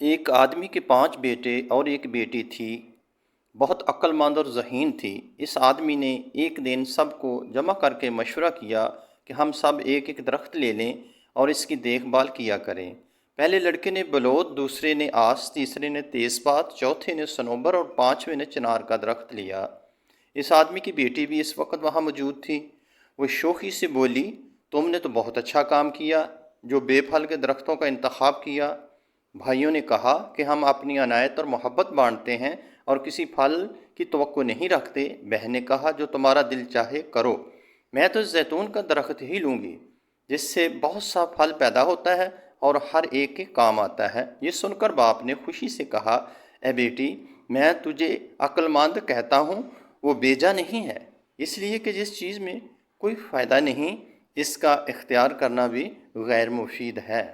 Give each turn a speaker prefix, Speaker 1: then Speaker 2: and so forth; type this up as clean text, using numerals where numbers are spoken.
Speaker 1: ایک آدمی کے 5 بیٹے اور ایک بیٹی تھی۔ بہت عقل مند اور ذہین تھی۔ اس آدمی نے ایک دن سب کو جمع کر کے مشورہ کیا کہ ہم سب ایک ایک درخت لے لیں اور اس کی دیکھ بھال کیا کریں۔ پہلے لڑکے نے بلوت، دوسرے نے آس، تیسرے نے تیز پات، چوتھے نے صنوبر اور پانچویں نے چنار کا درخت لیا۔ اس آدمی کی بیٹی بھی اس وقت وہاں موجود تھی۔ وہ شوخی سے بولی، تم نے تو بہت اچھا کام کیا جو بے پھل کے درختوں کا انتخاب کیا۔ بھائیوں نے کہا کہ ہم اپنی عنایت اور محبت بانٹتے ہیں اور کسی پھل کی توقع نہیں رکھتے۔ بہن نے کہا، جو تمہارا دل چاہے کرو، میں تو زیتون کا درخت ہی لوں گی جس سے بہت سا پھل پیدا ہوتا ہے اور ہر ایک کے کام آتا ہے۔ یہ سن کر باپ نے خوشی سے کہا، اے بیٹی، میں تجھے عقل مند کہتا ہوں، وہ بیجا نہیں ہے، اس لیے کہ جس چیز میں کوئی فائدہ نہیں اس کا اختیار کرنا بھی غیر مفید ہے۔